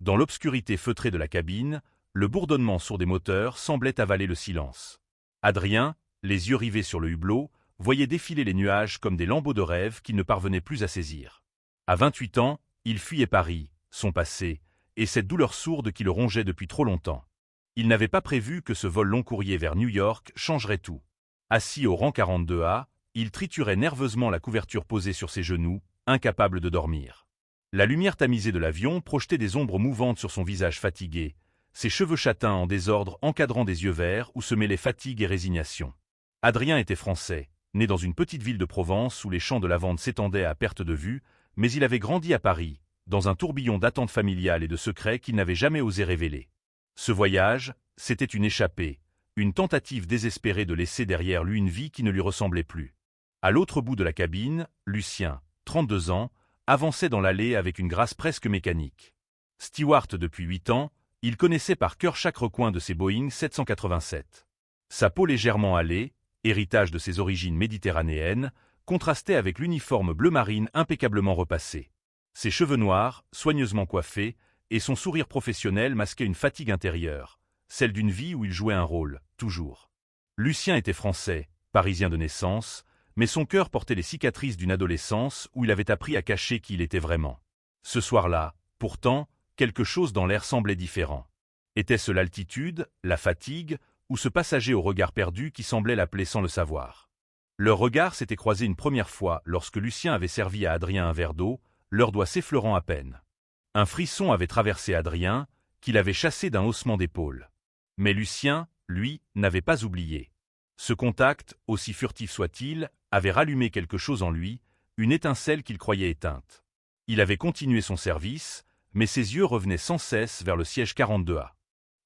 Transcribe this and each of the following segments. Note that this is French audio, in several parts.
Dans l'obscurité feutrée de la cabine, le bourdonnement sourd des moteurs semblait avaler le silence. Adrien, les yeux rivés sur le hublot, voyait défiler les nuages comme des lambeaux de rêve qu'il ne parvenait plus à saisir. À 28 ans, il fuyait Paris, son passé, et cette douleur sourde qui le rongeait depuis trop longtemps. Il n'avait pas prévu que ce vol long courrier vers New York changerait tout. Assis au rang 42A, il triturait nerveusement la couverture posée sur ses genoux, incapable de dormir. La lumière tamisée de l'avion projetait des ombres mouvantes sur son visage fatigué, ses cheveux châtains en désordre encadrant des yeux verts où se mêlaient fatigue et résignation. Adrien était français, né dans une petite ville de Provence où les champs de lavande s'étendaient à perte de vue, mais il avait grandi à Paris, dans un tourbillon d'attentes familiales et de secrets qu'il n'avait jamais osé révéler. Ce voyage, c'était une échappée, une tentative désespérée de laisser derrière lui une vie qui ne lui ressemblait plus. À l'autre bout de la cabine, Lucien, 32 ans, avançait dans l'allée avec une grâce presque mécanique. Steward depuis 8 ans, il connaissait par cœur chaque recoin de ses Boeing 787. Sa peau légèrement hâlée, héritage de ses origines méditerranéennes, contrastait avec l'uniforme bleu marine impeccablement repassé. Ses cheveux noirs, soigneusement coiffés, et son sourire professionnel masquaient une fatigue intérieure, celle d'une vie où il jouait un rôle, toujours. Lucien était français, parisien de naissance, mais son cœur portait les cicatrices d'une adolescence où il avait appris à cacher qui il était vraiment. Ce soir-là, pourtant, quelque chose dans l'air semblait différent. Était-ce l'altitude, la fatigue, ou ce passager au regard perdu qui semblait l'appeler sans le savoir? Leurs regards s'étaient croisés une première fois lorsque Lucien avait servi à Adrien un verre d'eau, leurs doigts s'effleurant à peine. Un frisson avait traversé Adrien, qu'il avait chassé d'un haussement d'épaule. Mais Lucien, lui, n'avait pas oublié. Ce contact, aussi furtif soit-il, avait rallumé quelque chose en lui, une étincelle qu'il croyait éteinte. Il avait continué son service, mais ses yeux revenaient sans cesse vers le siège 42A.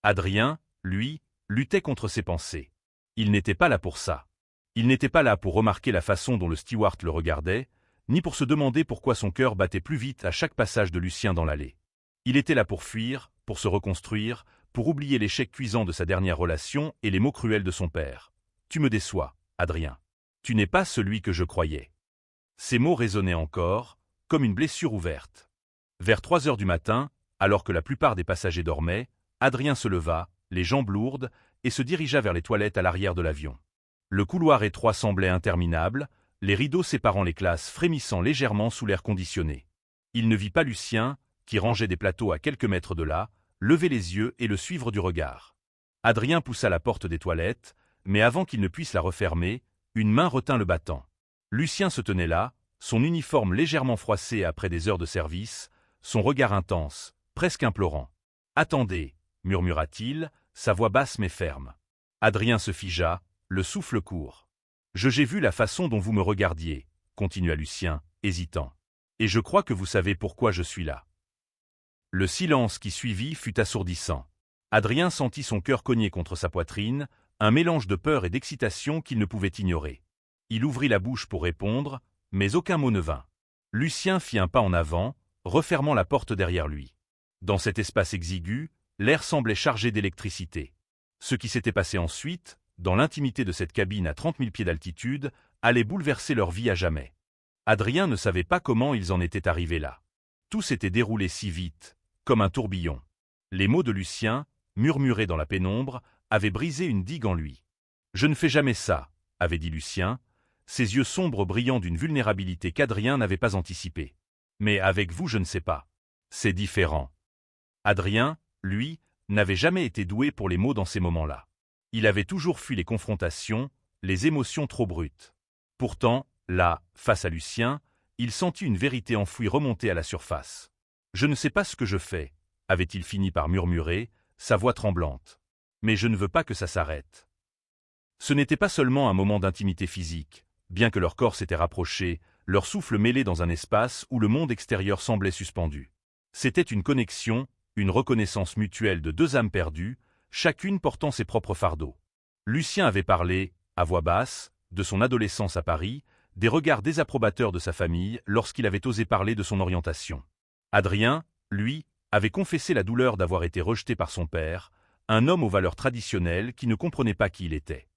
Adrien, lui, luttait contre ses pensées. Il n'était pas là pour ça. Il n'était pas là pour remarquer la façon dont le steward le regardait, ni pour se demander pourquoi son cœur battait plus vite à chaque passage de Lucien dans l'allée. Il était là pour fuir, pour se reconstruire, pour oublier l'échec cuisant de sa dernière relation et les mots cruels de son père. « Tu me déçois, Adrien. Tu n'es pas celui que je croyais. » Ces mots résonnaient encore, comme une blessure ouverte. Vers 3 heures du matin, alors que la plupart des passagers dormaient, Adrien se leva, les jambes lourdes, et se dirigea vers les toilettes à l'arrière de l'avion. Le couloir étroit semblait interminable, les rideaux séparant les classes frémissant légèrement sous l'air conditionné. Il ne vit pas Lucien, qui rangeait des plateaux à quelques mètres de là, lever les yeux et le suivre du regard. Adrien poussa la porte des toilettes, mais avant qu'il ne puisse la refermer, une main retint le battant. Lucien se tenait là, son uniforme légèrement froissé après des heures de service, son regard intense, presque implorant. « Attendez » murmura-t-il, sa voix basse mais ferme. Adrien se figea, le souffle court. « J'ai vu la façon dont vous me regardiez » continua Lucien, hésitant. « Et je crois que vous savez pourquoi je suis là. » Le silence qui suivit fut assourdissant. Adrien sentit son cœur cogner contre sa poitrine, un mélange de peur et d'excitation qu'il ne pouvait ignorer. Il ouvrit la bouche pour répondre, mais aucun mot ne vint. Lucien fit un pas en avant, refermant la porte derrière lui. Dans cet espace exigu, l'air semblait chargé d'électricité. Ce qui s'était passé ensuite, dans l'intimité de cette cabine à 30 000 pieds d'altitude, allait bouleverser leur vie à jamais. Adrien ne savait pas comment ils en étaient arrivés là. Tout s'était déroulé si vite, comme un tourbillon. Les mots de Lucien, murmurés dans la pénombre, avaient brisé une digue en lui. « Je ne fais jamais ça », avait dit Lucien, ses yeux sombres brillant d'une vulnérabilité qu'Adrien n'avait pas anticipée. « Mais avec vous je ne sais pas. C'est différent. » Adrien, lui, n'avait jamais été doué pour les mots dans ces moments-là. Il avait toujours fui les confrontations, les émotions trop brutes. Pourtant, là, face à Lucien, il sentit une vérité enfouie remonter à la surface. « Je ne sais pas ce que je fais », avait-il fini par murmurer, sa voix tremblante. « Mais je ne veux pas que ça s'arrête. » Ce n'était pas seulement un moment d'intimité physique, bien que leurs corps s'étaient rapprochés, leur souffle mêlé dans un espace où le monde extérieur semblait suspendu. C'était une connexion, une reconnaissance mutuelle de deux âmes perdues, chacune portant ses propres fardeaux. Lucien avait parlé, à voix basse, de son adolescence à Paris, des regards désapprobateurs de sa famille lorsqu'il avait osé parler de son orientation. Adrien, lui, avait confessé la douleur d'avoir été rejeté par son père, un homme aux valeurs traditionnelles qui ne comprenait pas qui il était.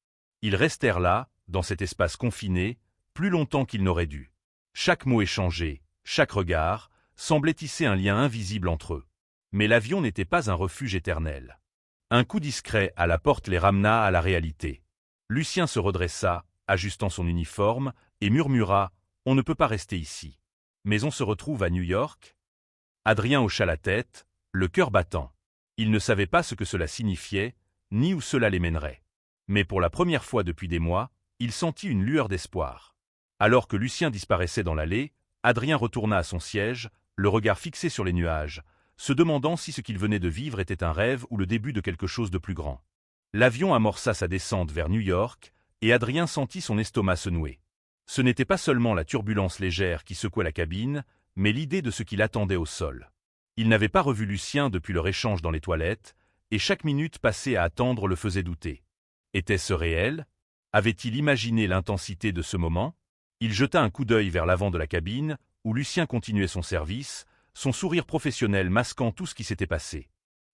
Ils restèrent là, dans cet espace confiné, plus longtemps qu'ils n'auraient dû. Chaque mot échangé, chaque regard, semblait tisser un lien invisible entre eux. Mais l'avion n'était pas un refuge éternel. Un coup discret à la porte les ramena à la réalité. Lucien se redressa, ajustant son uniforme, et murmura « On ne peut pas rester ici. Mais on se retrouve à New York ?» Adrien hocha la tête, le cœur battant. Il ne savait pas ce que cela signifiait, ni où cela les mènerait. Mais pour la première fois depuis des mois, il sentit une lueur d'espoir. Alors que Lucien disparaissait dans l'allée, Adrien retourna à son siège, le regard fixé sur les nuages, se demandant si ce qu'il venait de vivre était un rêve ou le début de quelque chose de plus grand. L'avion amorça sa descente vers New York, et Adrien sentit son estomac se nouer. Ce n'était pas seulement la turbulence légère qui secouait la cabine, mais l'idée de ce qu'il attendait au sol. Il n'avait pas revu Lucien depuis leur échange dans les toilettes, et chaque minute passée à attendre le faisait douter. Était-ce réel? Avait-il imaginé l'intensité de ce moment? Il jeta un coup d'œil vers l'avant de la cabine, où Lucien continuait son service, son sourire professionnel masquant tout ce qui s'était passé.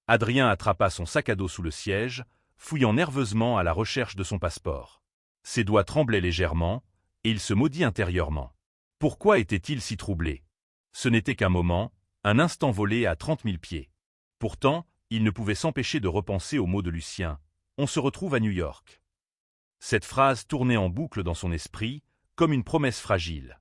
Adrien attrapa son sac à dos sous le siège, fouillant nerveusement à la recherche de son passeport. Ses doigts tremblaient légèrement, et il se maudit intérieurement. Pourquoi était-il si troublé? Ce n'était qu'un moment, un instant volé à 30 000 pieds. Pourtant, il ne pouvait s'empêcher de repenser aux mots de Lucien. On se retrouve à New York. Cette phrase tournait en boucle dans son esprit, comme une promesse fragile.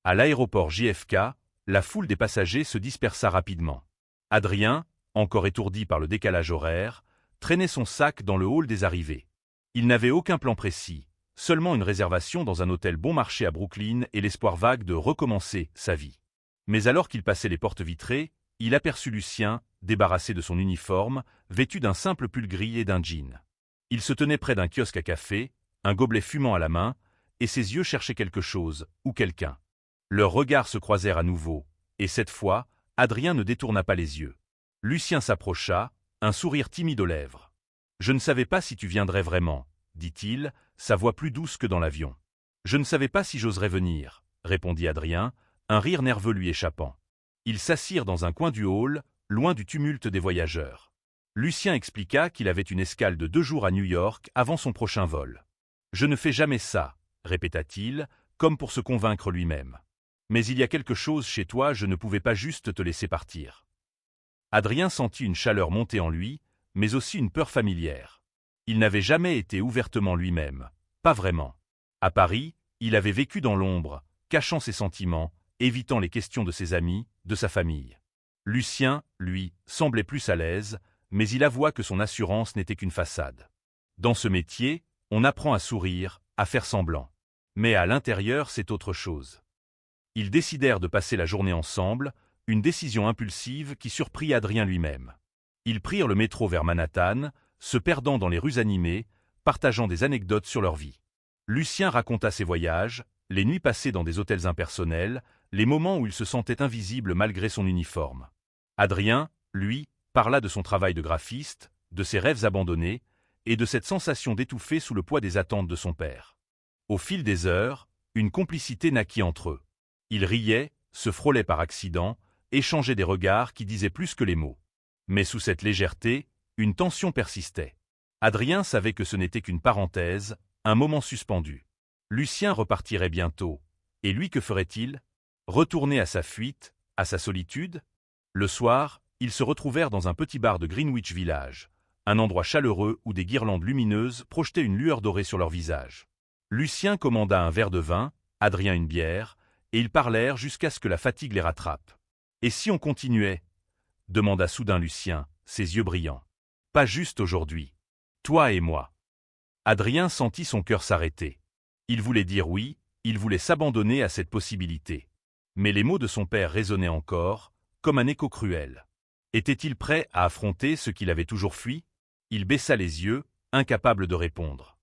À l'aéroport JFK, la foule des passagers se dispersa rapidement. Adrien, encore étourdi par le décalage horaire, traînait son sac dans le hall des arrivées. Il n'avait aucun plan précis, seulement une réservation dans un hôtel bon marché à Brooklyn et l'espoir vague de recommencer sa vie. Mais alors qu'il passait les portes vitrées, il aperçut Lucien, débarrassé de son uniforme, vêtu d'un simple pull gris et d'un jean. Il se tenait près d'un kiosque à café, un gobelet fumant à la main, et ses yeux cherchaient quelque chose, ou quelqu'un. Leurs regards se croisèrent à nouveau, et cette fois, Adrien ne détourna pas les yeux. Lucien s'approcha, un sourire timide aux lèvres. « Je ne savais pas si tu viendrais vraiment, » dit-il, sa voix plus douce que dans l'avion. « Je ne savais pas si j'oserais venir, » répondit Adrien, un rire nerveux lui échappant. Ils s'assirent dans un coin du hall, loin du tumulte des voyageurs. Lucien expliqua qu'il avait une escale de 2 jours à New York avant son prochain vol. « Je ne fais jamais ça, » répéta-t-il, comme pour se convaincre lui-même. « Mais il y a quelque chose chez toi, je ne pouvais pas juste te laisser partir. » Adrien sentit une chaleur monter en lui, mais aussi une peur familière. Il n'avait jamais été ouvertement lui-même, pas vraiment. À Paris, il avait vécu dans l'ombre, cachant ses sentiments, évitant les questions de ses amis, de sa famille. Lucien, lui, semblait plus à l'aise, mais il avoua que son assurance n'était qu'une façade. Dans ce métier, on apprend à sourire, à faire semblant. Mais à l'intérieur, c'est autre chose. Ils décidèrent de passer la journée ensemble, une décision impulsive qui surprit Adrien lui-même. Ils prirent le métro vers Manhattan, se perdant dans les rues animées, partageant des anecdotes sur leur vie. Lucien raconta ses voyages, les nuits passées dans des hôtels impersonnels, les moments où il se sentait invisible malgré son uniforme. Adrien, lui, parla de son travail de graphiste, de ses rêves abandonnés, et de cette sensation d'étouffer sous le poids des attentes de son père. Au fil des heures, une complicité naquit entre eux. Ils riaient, se frôlaient par accident, échangeaient des regards qui disaient plus que les mots. Mais sous cette légèreté, une tension persistait. Adrien savait que ce n'était qu'une parenthèse, un moment suspendu. Lucien repartirait bientôt. Et lui, que ferait-il? Retourner à sa fuite, à sa solitude? Le soir, ils se retrouvèrent dans un petit bar de Greenwich Village, un endroit chaleureux où des guirlandes lumineuses projetaient une lueur dorée sur leurs visages. Lucien commanda un verre de vin, Adrien une bière, et ils parlèrent jusqu'à ce que la fatigue les rattrape. « Et si on continuait » demanda soudain Lucien, ses yeux brillants. « Pas juste aujourd'hui. Toi et moi. » Adrien sentit son cœur s'arrêter. Il voulait dire oui, il voulait s'abandonner à cette possibilité. Mais les mots de son père résonnaient encore, comme un écho cruel. Était-il prêt à affronter ce qu'il avait toujours fui? Il baissa les yeux, incapable de répondre.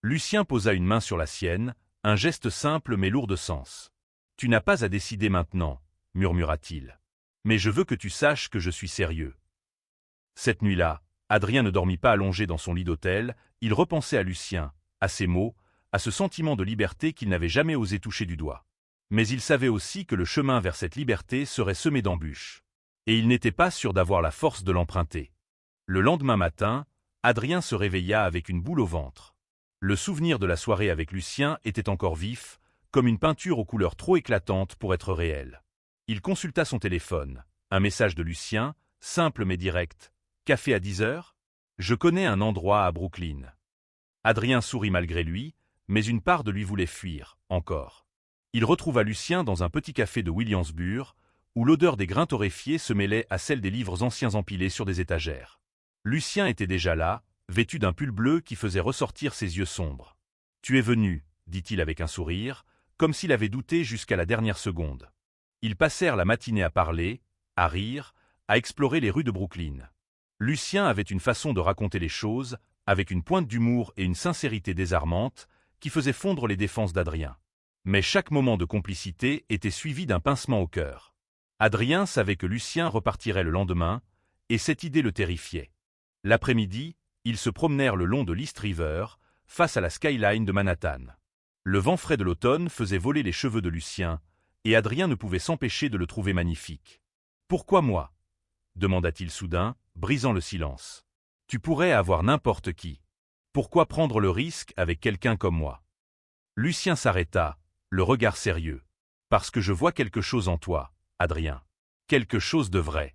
Lucien posa une main sur la sienne, un geste simple mais lourd de sens. « Tu n'as pas à décider maintenant, » murmura-t-il. « Mais je veux que tu saches que je suis sérieux. » Cette nuit-là, Adrien ne dormit pas allongé dans son lit d'hôtel, il repensait à Lucien, à ses mots, à ce sentiment de liberté qu'il n'avait jamais osé toucher du doigt. Mais il savait aussi que le chemin vers cette liberté serait semé d'embûches. Et il n'était pas sûr d'avoir la force de l'emprunter. Le lendemain matin, Adrien se réveilla avec une boule au ventre. Le souvenir de la soirée avec Lucien était encore vif, comme une peinture aux couleurs trop éclatantes pour être réelle. Il consulta son téléphone. Un message de Lucien, simple mais direct. Café à 10 heures? Je connais un endroit à Brooklyn. Adrien sourit malgré lui, mais une part de lui voulait fuir, encore. Il retrouva Lucien dans un petit café de Williamsburg, où l'odeur des grains torréfiés se mêlait à celle des livres anciens empilés sur des étagères. Lucien était déjà là, vêtu d'un pull bleu qui faisait ressortir ses yeux sombres. « Tu es venu », dit-il avec un sourire, comme s'il avait douté jusqu'à la dernière seconde. Ils passèrent la matinée à parler, à rire, à explorer les rues de Brooklyn. Lucien avait une façon de raconter les choses, avec une pointe d'humour et une sincérité désarmante, qui faisait fondre les défenses d'Adrien. Mais chaque moment de complicité était suivi d'un pincement au cœur. Adrien savait que Lucien repartirait le lendemain, et cette idée le terrifiait. L'après-midi, ils se promenèrent le long de l'East River, face à la skyline de Manhattan. Le vent frais de l'automne faisait voler les cheveux de Lucien, et Adrien ne pouvait s'empêcher de le trouver magnifique. « Pourquoi moi » demanda-t-il soudain, brisant le silence. « Tu pourrais avoir n'importe qui. Pourquoi prendre le risque avec quelqu'un comme moi ?» Lucien s'arrêta, le regard sérieux. « Parce que je vois quelque chose en toi, Adrien. Quelque chose de vrai.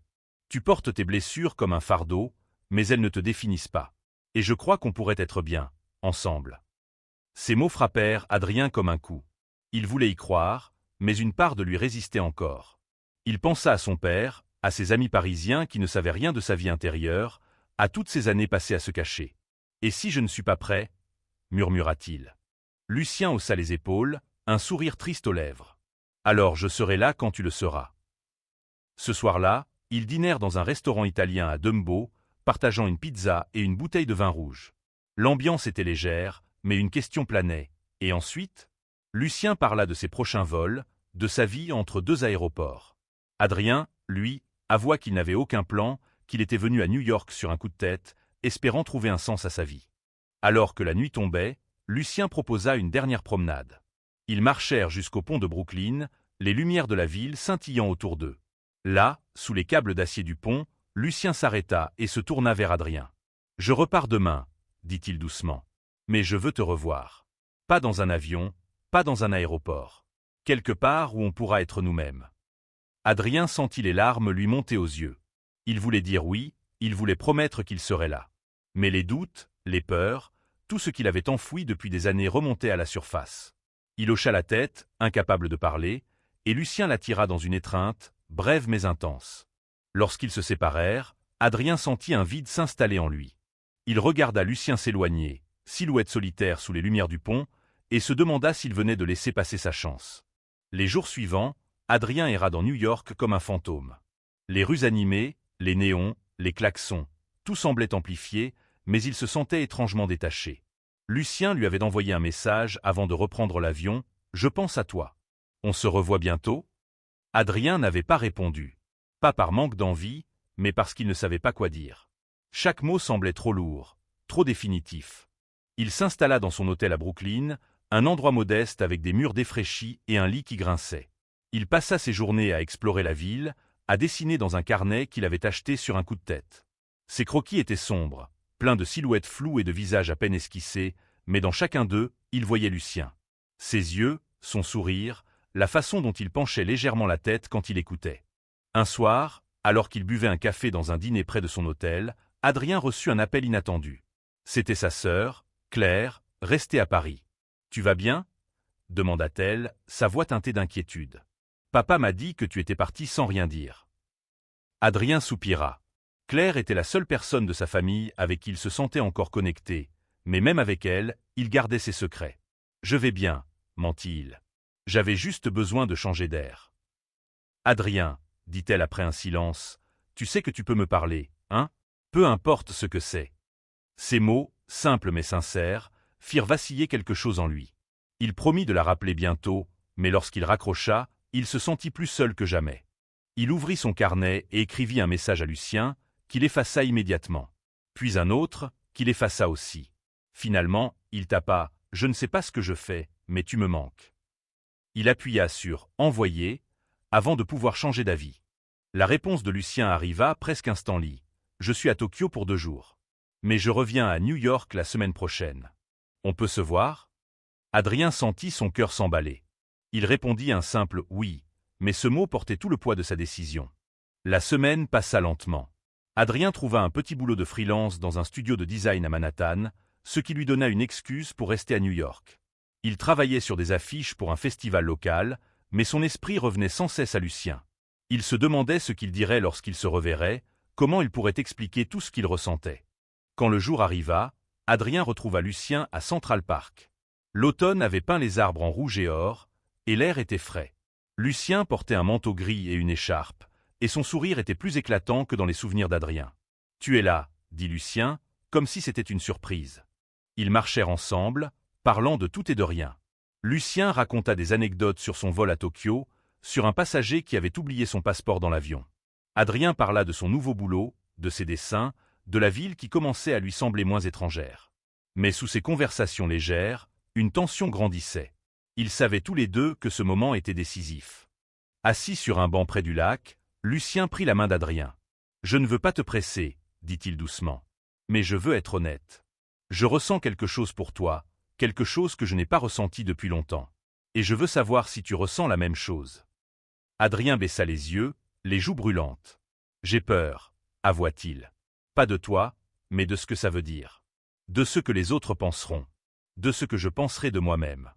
Tu portes tes blessures comme un fardeau, mais elles ne te définissent pas. Et je crois qu'on pourrait être bien, ensemble. » Ces mots frappèrent Adrien comme un coup. Il voulait y croire, mais une part de lui résistait encore. Il pensa à son père, à ses amis parisiens qui ne savaient rien de sa vie intérieure, à toutes ces années passées à se cacher. « Et si je ne suis pas prêt » murmura-t-il. Lucien haussa les épaules, un sourire triste aux lèvres. « Alors je serai là quand tu le seras. » Ce soir-là, ils dînèrent dans un restaurant italien à Dumbo, partageant une pizza et une bouteille de vin rouge. L'ambiance était légère, mais une question planait. Et ensuite, Lucien parla de ses prochains vols, de sa vie entre deux aéroports. Adrien, lui, avoua qu'il n'avait aucun plan, qu'il était venu à New York sur un coup de tête, espérant trouver un sens à sa vie. Alors que la nuit tombait, Lucien proposa une dernière promenade. Ils marchèrent jusqu'au pont de Brooklyn, les lumières de la ville scintillant autour d'eux. Là, sous les câbles d'acier du pont, Lucien s'arrêta et se tourna vers Adrien. « Je repars demain, » dit-il doucement. « Mais je veux te revoir. Pas dans un avion, pas dans un aéroport. Quelque part où on pourra être nous-mêmes. » Adrien sentit les larmes lui monter aux yeux. Il voulait dire oui, il voulait promettre qu'il serait là. Mais les doutes, les peurs, tout ce qu'il avait enfoui depuis des années remontait à la surface. Il hocha la tête, incapable de parler, et Lucien l'attira dans une étreinte, brève mais intense. Lorsqu'ils se séparèrent, Adrien sentit un vide s'installer en lui. Il regarda Lucien s'éloigner, silhouette solitaire sous les lumières du pont, et se demanda s'il venait de laisser passer sa chance. Les jours suivants, Adrien erra dans New York comme un fantôme. Les rues animées, les néons, les klaxons, tout semblait amplifié, mais il se sentait étrangement détaché. Lucien lui avait envoyé un message avant de reprendre l'avion, « Je pense à toi. On se revoit bientôt ?» Adrien n'avait pas répondu. Pas par manque d'envie, mais parce qu'il ne savait pas quoi dire. Chaque mot semblait trop lourd, trop définitif. Il s'installa dans son hôtel à Brooklyn, un endroit modeste avec des murs défraîchis et un lit qui grinçait. Il passa ses journées à explorer la ville, à dessiner dans un carnet qu'il avait acheté sur un coup de tête. Ses croquis étaient sombres, pleins de silhouettes floues et de visages à peine esquissés, mais dans chacun d'eux, il voyait Lucien. Ses yeux, son sourire, la façon dont il penchait légèrement la tête quand il écoutait. Un soir, alors qu'il buvait un café dans un dîner près de son hôtel, Adrien reçut un appel inattendu. C'était sa sœur, Claire, restée à Paris. « Tu vas bien ?» demanda-t-elle, sa voix teintée d'inquiétude. « Papa m'a dit que tu étais parti sans rien dire. » Adrien soupira. Claire était la seule personne de sa famille avec qui il se sentait encore connecté, mais même avec elle, il gardait ses secrets. « Je vais bien, » mentit-il. « J'avais juste besoin de changer d'air. »« Adrien, » dit-elle après un silence, « tu sais que tu peux me parler, hein? Peu importe ce que c'est. » Ces mots, simples mais sincères, firent vaciller quelque chose en lui. Il promit de la rappeler bientôt, mais lorsqu'il raccrocha, il se sentit plus seul que jamais. Il ouvrit son carnet et écrivit un message à Lucien, qu'il effaça immédiatement. Puis un autre, qu'il effaça aussi. Finalement, il tapa « Je ne sais pas ce que je fais, mais tu me manques ». Il appuya sur « Envoyer » avant de pouvoir changer d'avis. La réponse de Lucien arriva presque instantanément. « Je suis à Tokyo pour 2 jours. Mais je reviens à New York la semaine prochaine. On peut se voir ?» Adrien sentit son cœur s'emballer. Il répondit un simple « oui », mais ce mot portait tout le poids de sa décision. La semaine passa lentement. Adrien trouva un petit boulot de freelance dans un studio de design à Manhattan, ce qui lui donna une excuse pour rester à New York. Il travaillait sur des affiches pour un festival local, mais son esprit revenait sans cesse à Lucien. Il se demandait ce qu'il dirait lorsqu'il se reverrait, comment il pourrait expliquer tout ce qu'il ressentait. Quand le jour arriva, Adrien retrouva Lucien à Central Park. L'automne avait peint les arbres en rouge et or, et l'air était frais. Lucien portait un manteau gris et une écharpe, et son sourire était plus éclatant que dans les souvenirs d'Adrien. « Tu es là, » dit Lucien, comme si c'était une surprise. Ils marchèrent ensemble, parlant de tout et de rien. Lucien raconta des anecdotes sur son vol à Tokyo, sur un passager qui avait oublié son passeport dans l'avion. Adrien parla de son nouveau boulot, de ses dessins, de la ville qui commençait à lui sembler moins étrangère. Mais sous ces conversations légères, une tension grandissait. Ils savaient tous les deux que ce moment était décisif. Assis sur un banc près du lac, Lucien prit la main d'Adrien. « Je ne veux pas te presser, » dit-il doucement. « Mais je veux être honnête. Je ressens quelque chose pour toi, quelque chose que je n'ai pas ressenti depuis longtemps. Et je veux savoir si tu ressens la même chose. » Adrien baissa les yeux, les joues brûlantes. « J'ai peur, » avoua-t-il. « Pas de toi, mais de ce que ça veut dire. De ce que les autres penseront. De ce que je penserai de moi-même. »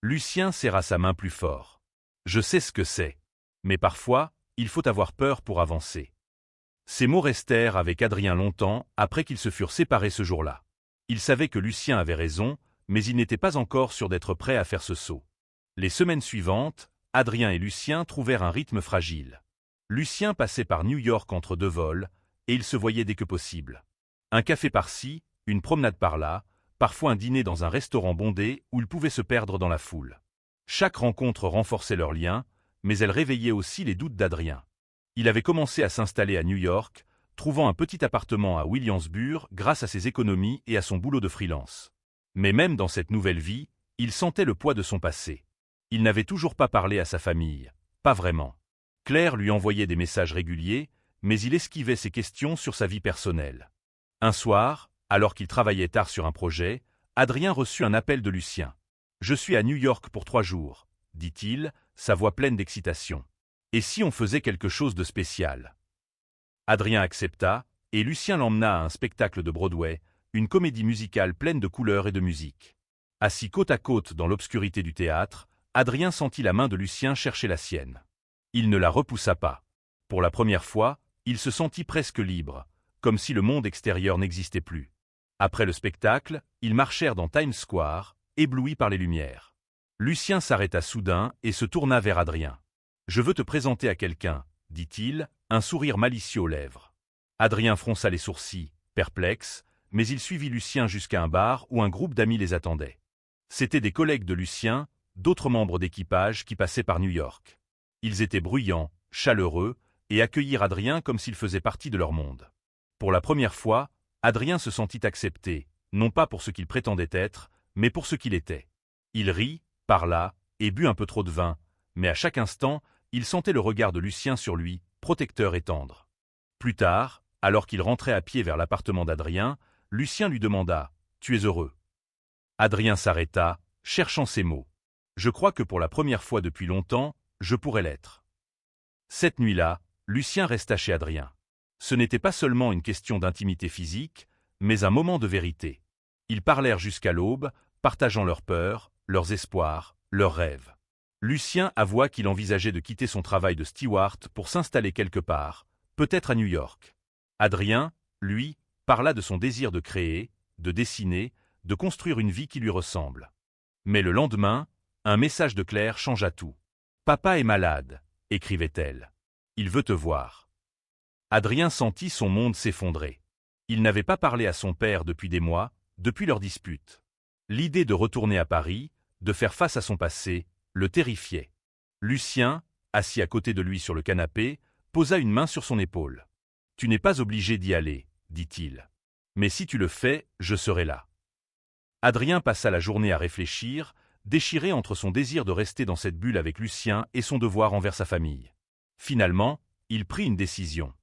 Lucien serra sa main plus fort. « Je sais ce que c'est. Mais parfois, il faut avoir peur pour avancer. » Ces mots restèrent avec Adrien longtemps après qu'ils se furent séparés ce jour-là. Il savait que Lucien avait raison, mais il n'était pas encore sûr d'être prêt à faire ce saut. Les semaines suivantes, Adrien et Lucien trouvèrent un rythme fragile. Lucien passait par New York entre deux vols, et il se voyait dès que possible. Un café par-ci, une promenade par-là, parfois un dîner dans un restaurant bondé où ils pouvaient se perdre dans la foule. Chaque rencontre renforçait leur lien, mais elle réveillait aussi les doutes d'Adrien. Il avait commencé à s'installer à New York, trouvant un petit appartement à Williamsburg grâce à ses économies et à son boulot de freelance. Mais même dans cette nouvelle vie, il sentait le poids de son passé. Il n'avait toujours pas parlé à sa famille, pas vraiment. Claire lui envoyait des messages réguliers, mais il esquivait ses questions sur sa vie personnelle. Un soir, alors qu'il travaillait tard sur un projet, Adrien reçut un appel de Lucien. « Je suis à New York pour 3 jours, » dit-il, sa voix pleine d'excitation. « Et si on faisait quelque chose de spécial ?» Adrien accepta, et Lucien l'emmena à un spectacle de Broadway, une comédie musicale pleine de couleurs et de musique. Assis côte à côte dans l'obscurité du théâtre, Adrien sentit la main de Lucien chercher la sienne. Il ne la repoussa pas. Pour la première fois, il se sentit presque libre, comme si le monde extérieur n'existait plus. Après le spectacle, ils marchèrent dans Times Square, éblouis par les lumières. Lucien s'arrêta soudain et se tourna vers Adrien. « Je veux te présenter à quelqu'un, » dit-il, un sourire malicieux aux lèvres. Adrien fronça les sourcils, perplexe, mais il suivit Lucien jusqu'à un bar où un groupe d'amis les attendait. C'étaient des collègues de Lucien, d'autres membres d'équipage qui passaient par New York. Ils étaient bruyants, chaleureux, et accueillirent Adrien comme s'il faisait partie de leur monde. Pour la première fois, Adrien se sentit accepté, non pas pour ce qu'il prétendait être, mais pour ce qu'il était. Il rit, parla, et but un peu trop de vin, mais à chaque instant, il sentait le regard de Lucien sur lui, protecteur et tendre. Plus tard, alors qu'il rentrait à pied vers l'appartement d'Adrien, Lucien lui demanda « Tu es heureux ?» Adrien s'arrêta, cherchant ses mots. « Je crois que pour la première fois depuis longtemps, je pourrais l'être. » Cette nuit-là, Lucien resta chez Adrien. Ce n'était pas seulement une question d'intimité physique, mais un moment de vérité. Ils parlèrent jusqu'à l'aube, partageant leurs peurs, leurs espoirs, leurs rêves. Lucien avoua qu'il envisageait de quitter son travail de steward pour s'installer quelque part, peut-être à New York. Adrien, lui, parla de son désir de créer, de dessiner, de construire une vie qui lui ressemble. Mais le lendemain, un message de Claire changea tout. « Papa est malade », écrivait-elle. « Il veut te voir. » Adrien sentit son monde s'effondrer. Il n'avait pas parlé à son père depuis des mois, depuis leur dispute. L'idée de retourner à Paris, de faire face à son passé, le terrifiait. Lucien, assis à côté de lui sur le canapé, posa une main sur son épaule. « Tu n'es pas obligé d'y aller, » dit-il. « Mais si tu le fais, je serai là. » Adrien passa la journée à réfléchir, déchiré entre son désir de rester dans cette bulle avec Lucien et son devoir envers sa famille. Finalement, il prit une décision.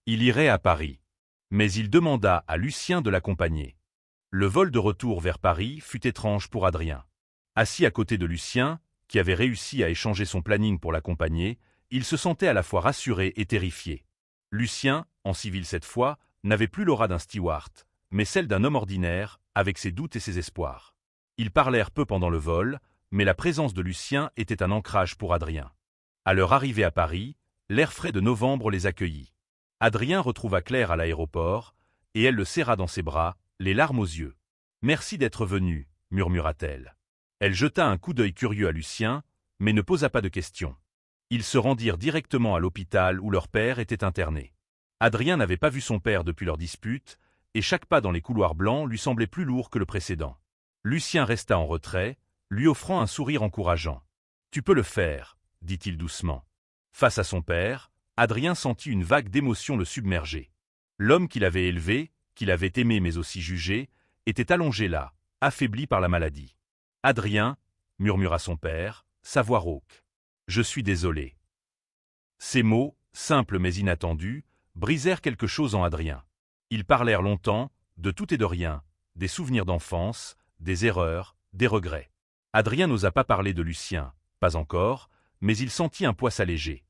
Il irait à Paris. Mais il demanda à Lucien de l'accompagner. Le vol de retour vers Paris fut étrange pour Adrien. Assis à côté de Lucien, qui avait réussi à échanger son planning pour l'accompagner, il se sentait à la fois rassuré et terrifié. Lucien, en civil cette fois, n'avait plus l'aura d'un steward, mais celle d'un homme ordinaire, avec ses doutes et ses espoirs. Ils parlèrent peu pendant le vol, mais la présence de Lucien était un ancrage pour Adrien. À leur arrivée à Paris, l'air frais de novembre les accueillit. Adrien retrouva Claire à l'aéroport, et elle le serra dans ses bras, les larmes aux yeux. « Merci d'être venu » murmura-t-elle. Elle jeta un coup d'œil curieux à Lucien, mais ne posa pas de questions. Ils se rendirent directement à l'hôpital où leur père était interné. Adrien n'avait pas vu son père depuis leur dispute, et chaque pas dans les couloirs blancs lui semblait plus lourd que le précédent. Lucien resta en retrait, lui offrant un sourire encourageant. « Tu peux le faire » dit-il doucement. Face à son père, Adrien sentit une vague d'émotion le submerger. L'homme qu'il avait élevé, qu'il avait aimé mais aussi jugé, était allongé là, affaibli par la maladie. « Adrien, » murmura son père, sa voix rauque. « Je suis désolé. » Ces mots, simples mais inattendus, brisèrent quelque chose en Adrien. Ils parlèrent longtemps, de tout et de rien, des souvenirs d'enfance, des erreurs, des regrets. Adrien n'osa pas parler de Lucien, pas encore, mais il sentit un poids s'alléger.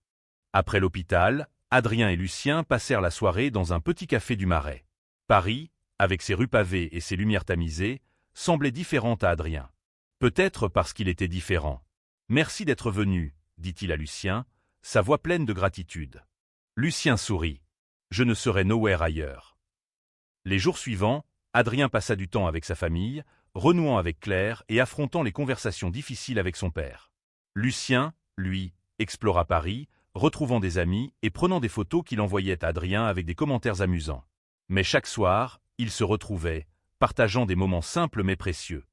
Après l'hôpital, Adrien et Lucien passèrent la soirée dans un petit café du Marais. Paris, avec ses rues pavées et ses lumières tamisées, semblait différente à Adrien. Peut-être parce qu'il était différent. « Merci d'être venu » dit-il à Lucien, sa voix pleine de gratitude. Lucien sourit. « Je ne serais nowhere ailleurs. » Les jours suivants, Adrien passa du temps avec sa famille, renouant avec Claire et affrontant les conversations difficiles avec son père. Lucien, lui, explora Paris, retrouvant des amis et prenant des photos qu'il envoyait à Adrien avec des commentaires amusants. Mais chaque soir, ils se retrouvaient, partageant des moments simples mais précieux.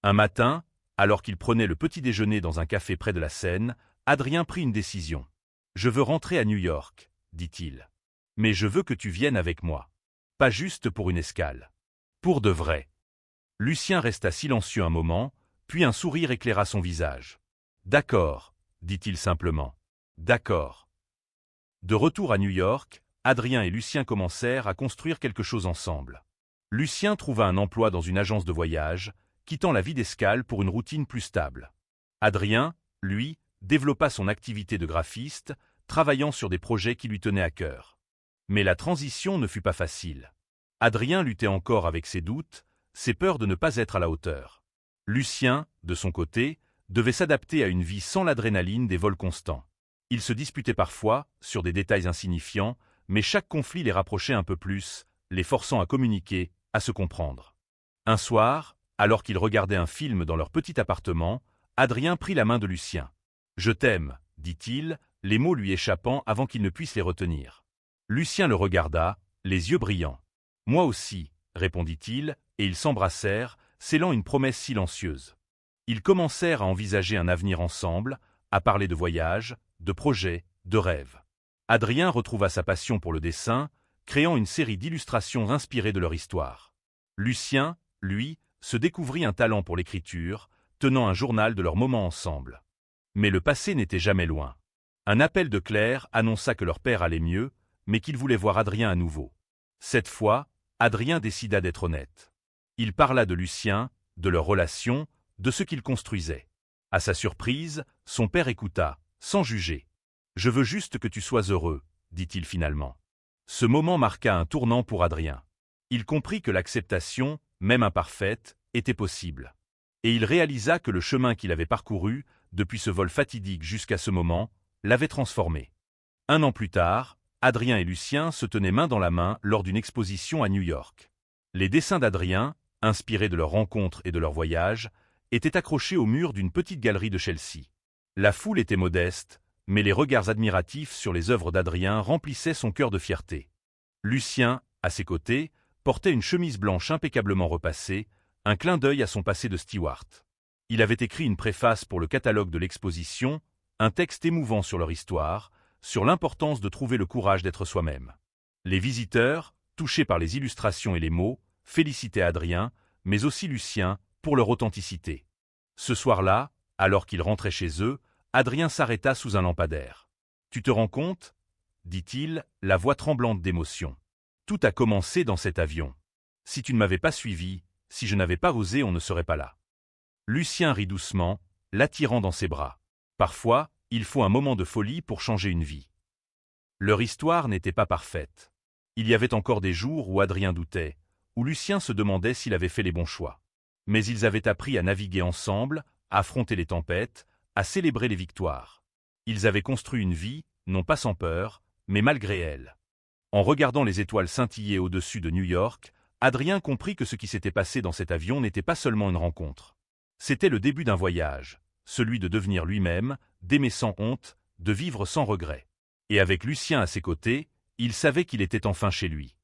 Un matin, alors qu'il prenait le petit déjeuner dans un café près de la Seine, Adrien prit une décision. « Je veux rentrer à New York, » dit-il. « Mais je veux que tu viennes avec moi. Pas juste pour une escale. Pour de vrai. » Lucien resta silencieux un moment, puis un sourire éclaira son visage. « D'accord, » dit-il simplement. « D'accord. » De retour à New York, Adrien et Lucien commencèrent à construire quelque chose ensemble. Lucien trouva un emploi dans une agence de voyage, quittant la vie d'escale pour une routine plus stable. Adrien, lui, développa son activité de graphiste, travaillant sur des projets qui lui tenaient à cœur. Mais la transition ne fut pas facile. Adrien luttait encore avec ses doutes, ses peurs de ne pas être à la hauteur. Lucien, de son côté, devait s'adapter à une vie sans l'adrénaline des vols constants. Ils se disputaient parfois, sur des détails insignifiants, mais chaque conflit les rapprochait un peu plus, les forçant à communiquer, à se comprendre. Un soir, alors qu'ils regardaient un film dans leur petit appartement, Adrien prit la main de Lucien. « Je t'aime » dit-il, les mots lui échappant avant qu'il ne puisse les retenir. Lucien le regarda, les yeux brillants. « Moi aussi » répondit-il, et ils s'embrassèrent, scellant une promesse silencieuse. Ils commencèrent à envisager un avenir ensemble, à parler de voyages, de projets, de rêves. Adrien retrouva sa passion pour le dessin, créant une série d'illustrations inspirées de leur histoire. Lucien, lui, se découvrit un talent pour l'écriture, tenant un journal de leurs moments ensemble. Mais le passé n'était jamais loin. Un appel de Claire annonça que leur père allait mieux, mais qu'il voulait voir Adrien à nouveau. Cette fois, Adrien décida d'être honnête. Il parla de Lucien, de leur relation, de ce qu'ils construisaient. À sa surprise, son père écouta, sans juger. « Je veux juste que tu sois heureux », dit-il finalement. Ce moment marqua un tournant pour Adrien. Il comprit que l'acceptation, même imparfaite, était possible. Et il réalisa que le chemin qu'il avait parcouru, depuis ce vol fatidique jusqu'à ce moment, l'avait transformé. 1 an plus tard, Adrien et Lucien se tenaient main dans la main lors d'une exposition à New York. Les dessins d'Adrien, inspirés de leur rencontre et de leur voyage, étaient accrochés au mur d'une petite galerie de Chelsea. La foule était modeste, mais les regards admiratifs sur les œuvres d'Adrien remplissaient son cœur de fierté. Lucien, à ses côtés, portait une chemise blanche impeccablement repassée, un clin d'œil à son passé de steward. Il avait écrit une préface pour le catalogue de l'exposition, un texte émouvant sur leur histoire, sur l'importance de trouver le courage d'être soi-même. Les visiteurs, touchés par les illustrations et les mots, félicitaient Adrien, mais aussi Lucien, pour leur authenticité. Ce soir-là, alors qu'ils rentraient chez eux, Adrien s'arrêta sous un lampadaire. « Tu te rends compte ?» dit-il, la voix tremblante d'émotion. « Tout a commencé dans cet avion. Si tu ne m'avais pas suivi, si je n'avais pas osé, on ne serait pas là. » Lucien rit doucement, l'attirant dans ses bras. Parfois, il faut un moment de folie pour changer une vie. Leur histoire n'était pas parfaite. Il y avait encore des jours où Adrien doutait, où Lucien se demandait s'il avait fait les bons choix. Mais ils avaient appris à naviguer ensemble, à affronter les tempêtes, à célébrer les victoires. Ils avaient construit une vie, non pas sans peur, mais malgré elle. En regardant les étoiles scintiller au-dessus de New York, Adrien comprit que ce qui s'était passé dans cet avion n'était pas seulement une rencontre. C'était le début d'un voyage, celui de devenir lui-même, d'aimer sans honte, de vivre sans regret. Et avec Lucien à ses côtés, il savait qu'il était enfin chez lui.